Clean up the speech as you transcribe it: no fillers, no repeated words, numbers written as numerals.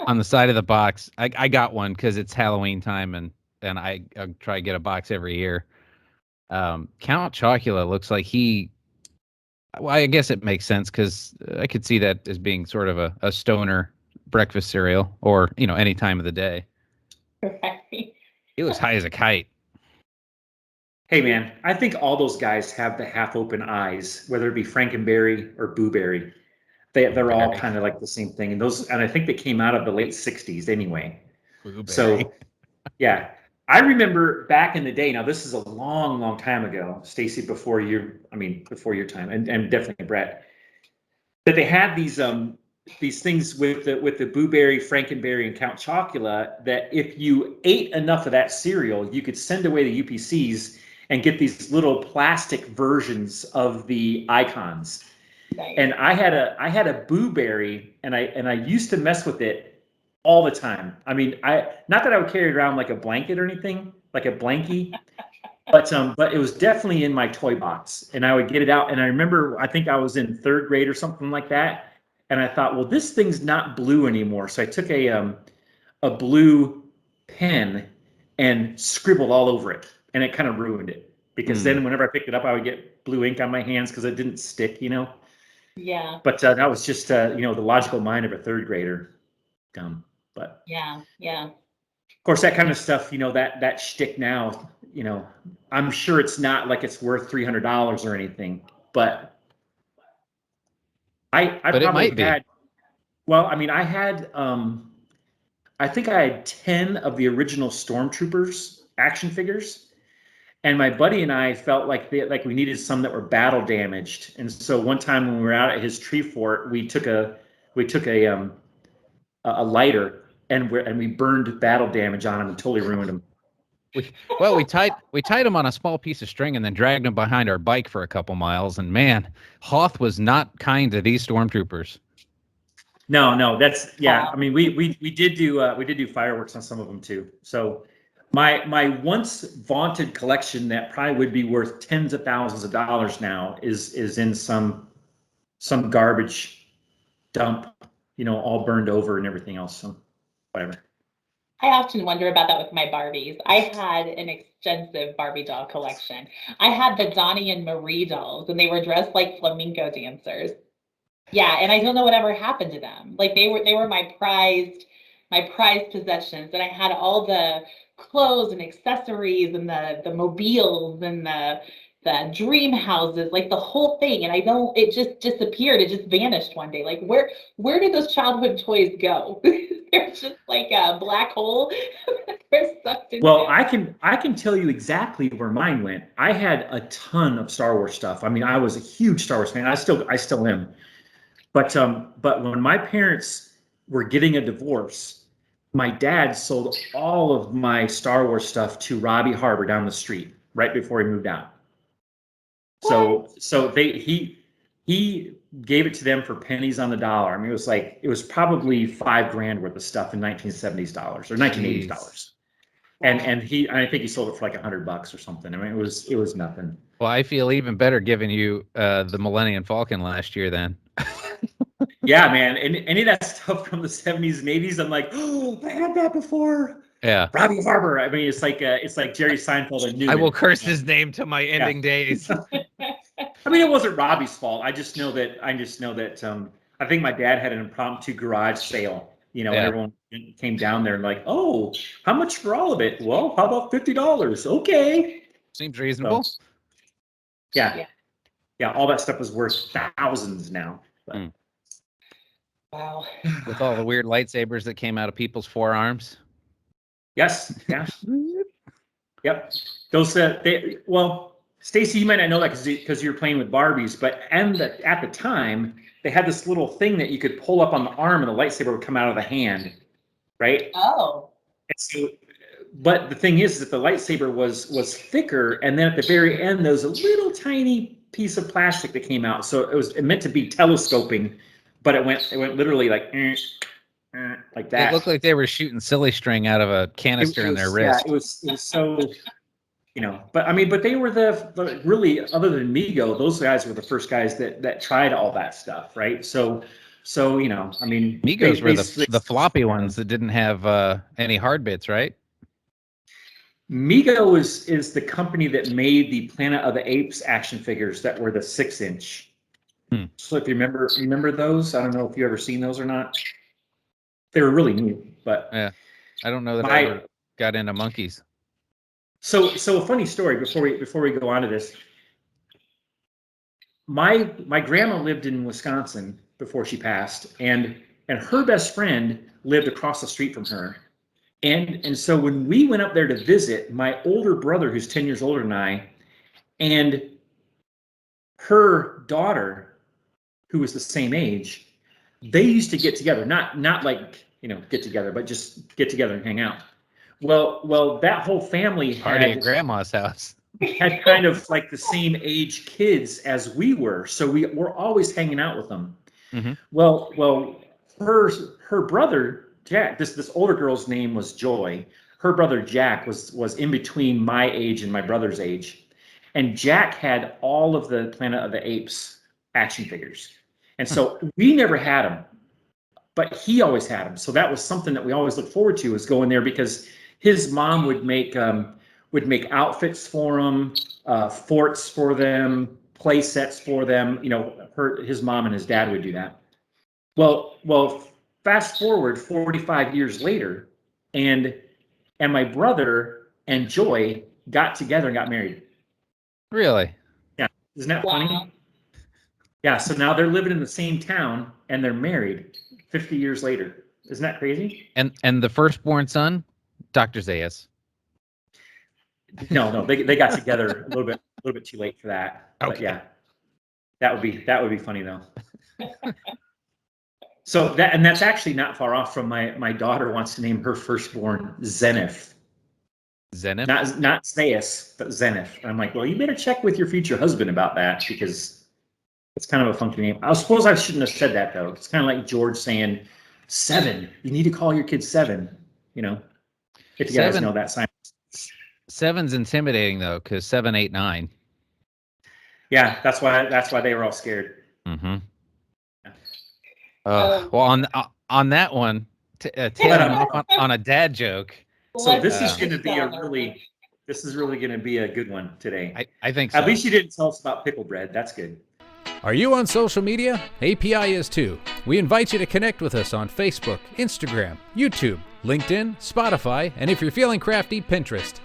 on the side of the box. I got one because it's Halloween time, and I try to get a box every year. Count Chocula looks like he. Well, I guess it makes sense because I could see that as being sort of a stoner breakfast cereal, or any time of the day. Right. He looks high as a kite. Hey man, I think all those guys have the half open eyes, whether it be Frankenberry or Booberry. They're all Blueberry. kind of like the same thing. And I think they came out of the late 60s anyway. Blueberry. So yeah. I remember back in the day, now this is a long, long time ago, Stacy, before your time, and definitely Brett, that they had these things with the Blueberry, Frankenberry, and Count Chocula that if you ate enough of that cereal, you could send away the UPCs and get these little plastic versions of the icons. Nice. And I had a Blueberry, and I used to mess with it all the time. I mean, not that I would carry it around like a blanket or anything, like a blankie, but it was definitely in my toy box, and I would get it out. And I remember, I think I was in third grade or something like that, and I thought, well, this thing's not blue anymore. So I took a blue pen and scribbled all over it, and it kind of ruined it because then whenever I picked it up, I would get blue ink on my hands because it didn't stick. Yeah. But that was just the logical mind of a third grader. Dumb, but Yeah. Yeah. of course, that kind of stuff, that shtick now, I'm sure it's not like it's worth $300 or anything, but I But it probably might be. had, well, I mean, I think I had 10 of the original Stormtroopers action figures, and my buddy and I felt like we needed some that were battle damaged, and so one time when we were out at his tree fort, we took a lighter and we burned battle damage on him and totally ruined him. We tied him on a small piece of string and then dragged him behind our bike for a couple miles. And man, Hoth was not kind to these stormtroopers. No, that's yeah. I mean, we did do fireworks on some of them too. So my once vaunted collection that probably would be worth tens of thousands of dollars now is in some garbage dump, all burned over and everything else. So whatever. I often wonder about that with my Barbies. I had an extensive Barbie doll collection. I had the Donnie and Marie dolls, and they were dressed like flamenco dancers. Yeah, and I don't know whatever happened to them. Like they were my prized possessions, and I had all the clothes and accessories and the mobiles and the dream houses, like the whole thing. And I don't, it just disappeared. It just vanished one day. Like where did those childhood toys go? They're just like a black hole. They're sucked into. Well, I can tell you exactly where mine went. I had a ton of Star Wars stuff. I mean, I was a huge Star Wars fan. I still am. But when my parents were getting a divorce, my dad sold all of my Star Wars stuff to Robbie Harbor down the street right before he moved out. So he gave it to them for pennies on the dollar. I mean, it was probably $5,000 worth of stuff in 1970s dollars or 1980s dollars. And I think he sold it for like $100 or something. I mean, it was nothing. Well, I feel even better giving you the Millennium Falcon last year then. Yeah, man. And any of that stuff from the 70s and 80s, I'm like, oh, I had that before. Yeah. Robbie Harbor. I mean, it's like Jerry Seinfeld and Newman. I will curse his name to my ending days. I mean, it wasn't Robbie's fault. I just know that I think my dad had an impromptu garage sale. And everyone came down there and like, oh, how much for all of it? Well, how about $50? Okay. Seems reasonable. So, yeah. All that stuff is worth thousands now. But. Wow. With all the weird lightsabers that came out of people's forearms. Yes. Yeah. Yep. Those. Stacy, you might not know that because you're playing with Barbies, but at the time they had this little thing that you could pull up on the arm and the lightsaber would come out of the hand, right? Oh. But the thing is that the lightsaber was thicker, and then at the very end there was a little tiny piece of plastic that came out, so it meant to be telescoping, but it went literally like that. It looked like they were shooting silly string out of a canister in their wrist. Yeah, it was so. But they were the really, other than Mego, those guys were the first guys that tried all that stuff, right? So So, you know, I mean, Migos were they the floppy ones that didn't have any hard bits, right? Mego is the company that made the Planet of the Apes action figures that were the 6-inch. So if you remember those, I don't know if you ever seen those or not. They were really neat, but Yeah, I don't know that I ever got into monkeys. So a funny story before we go on to this. My grandma lived in Wisconsin before she passed, and her best friend lived across the street from her. And so when we went up there to visit, my older brother, who's 10 years older than I, and her daughter, who was the same age, they used to get together, not like, you know, get together, but just get together and hang out. Well, that whole family Party at grandma's house. had kind of like the same age kids as we were, so we were always hanging out with them. Mm-hmm. Well, her brother Jack, this older girl's name was Joy. Her brother Jack was in between my age and my brother's age, and Jack had all of the Planet of the Apes action figures, and so we never had them, but he always had them. So that was something that we always looked forward to, was going there, because his mom would make outfits for them, forts for them, play sets for them. You know, his mom and his dad would do that. Well, fast forward 45 years later, and my brother and Joy got together and got married. Really? Yeah, isn't that funny? Yeah, so now they're living in the same town and they're married 50 years later. Isn't that crazy? And the firstborn son, Dr. Zayas. No, they got together a little bit too late for that. Okay. But yeah, that would be funny though. So that's actually not far off from my daughter wants to name her firstborn Zenith. Zenith? Not Zayas, but Zenith. And I'm like, well, you better check with your future husband about that, because it's kind of a funky name. I suppose I shouldn't have said that though. It's kind of like George saying 7. You need to call your kid 7. You know, if you guys know that sign. 7's intimidating though, because 7, 8, 9. Yeah, that's why they were all scared. Mm-hmm. Well, on that one, tailing off on a dad joke. So this is going to be really going to be a good one today. I think so. At least you didn't tell us about pickle bread. That's good. Are you on social media? API is too. We invite you to connect with us on Facebook, Instagram, YouTube, LinkedIn, Spotify, and if you're feeling crafty, Pinterest.